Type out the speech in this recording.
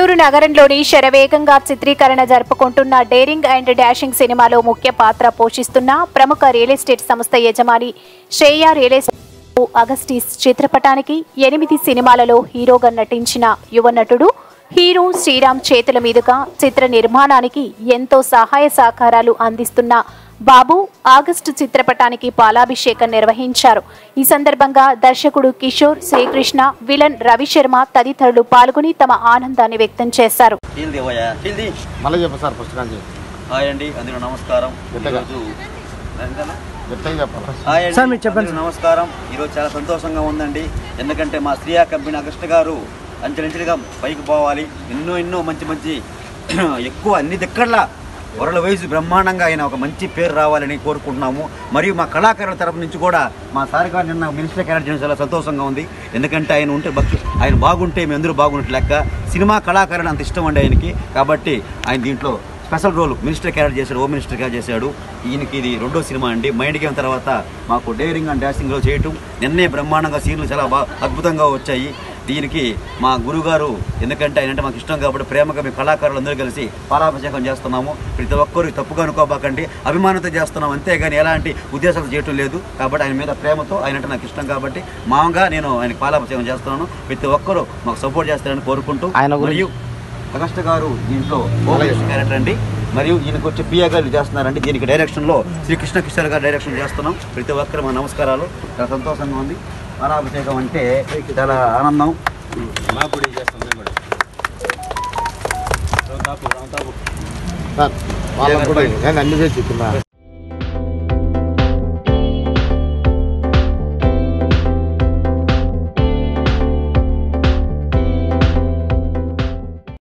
గుంటూరు నగరంలోని శరవేగంగా చిత్రీకరణ జరుపుకుంటున్న డేరింగ్ అండ్ డాషింగ్ సినిమాలో ముఖ్య పాత్ర పోషిస్తున్న ప్రముఖ రియల్ ఎస్టేట్ సంస్థ యజమాని శ్రేయ రియల్ ఎస్టేట్ అగస్టిస్ చిత్రపటానికి 8 సినిమాలలో హీరోగా నటించిన యువ నటుడు హీరో శ్రీరామ్ చేతుల మీదుగా చిత్ర నిర్మాణానికి ఎంతో సహాయ సహకారాలు అందిస్తున్న బాబు ఆగస్టు చిత్రపటానికి పాలాభిషేకం నిర్వహించారు. ఈ సందర్భంగా దర్శకుడు కిషోర్, శ్రీకృష్ణ, విలన్ రవిశర్మ తదితరులు పాల్గొని తమ ఆనందాన్ని వ్యక్తం చేశారు. నమస్కారం. ఈరోజు చాలా సంతోషంగా ఉందండి. ఎందుకంటే మా శ్రీయా కంపెనీ అగస్ట్ గారు అంచెలంచెలుగా పైకి పోవాలి, ఎన్నో మంచి ఎక్కువ అన్ని దిక్కర్లా వరల్డ్ వైజ్ బ్రహ్మాండంగా ఆయన ఒక మంచి పేరు రావాలని కోరుకుంటున్నాము. మరియు మా కళాకారుల తరపు నుంచి కూడా మా సార్ గారు నిన్న మినిస్టర్ క్యారెక్టర్ చేయడం చాలా సంతోషంగా ఉంది. ఎందుకంటే ఆయన బాగుంటే మేము అందరూ బాగున్నట్టు లెక్క. సినిమా కళాకారులు అంత ఇష్టం అండి ఆయనకి. కాబట్టి ఆయన దీంట్లో స్పెషల్ రోల్ మినిస్టర్ క్యారెక్టర్ చేశాడు, హోమ్ మినిస్టర్ క్యారెక్టర్ చేశాడు. ఈయనకి ఇది 2వ సినిమా అండి. మైండ్ గేమ్ తర్వాత మాకు డేరింగ్ అండ్ డాషింగ్లో చేయటం నిన్నే బ్రహ్మాండంగా సీన్లు చాలా అద్భుతంగా వచ్చాయి. దీనికి మా గురుగారు, ఎందుకంటే ఆయన అంటే మాకు ఇష్టం కాబట్టి ప్రేమగా మేము కళాకారులు అందరూ కలిసి పాలాభిషేకం చేస్తున్నాము. ప్రతి ఒక్కరు తప్పుగా అనుకోబాకండి, అభిమానంతో చేస్తున్నాం, అంతేగాని ఎలాంటి ఉద్దేశాలు చేయటం లేదు. కాబట్టి ఆయన మీద ప్రేమతో, ఆయన అంటే నాకు ఇష్టం కాబట్టి మామూలుగా నేను ఆయనకి పాలాభిషేకం చేస్తున్నాను. ప్రతి ఒక్కరూ మాకు సపోర్ట్ చేస్తారని కోరుకుంటూ, మరియు అగస్ట్ గారు దీంట్లో క్యారెక్టర్ అండి. మరియు ఈయనకు వచ్చి పిఏ గారు చేస్తున్నారండి. దీనికి డైరెక్షన్లో శ్రీకృష్ణ కిషోర్ గారు డైరెక్షన్ చేస్తున్నాం. ప్రతి ఒక్కరు మా నమస్కారాలు. చాలా సంతోషంగా ఉంది. పాలాభిషేకం అంటే చాలా ఆనందం. మాకు కూడా చేస్తాం. మేము కూడా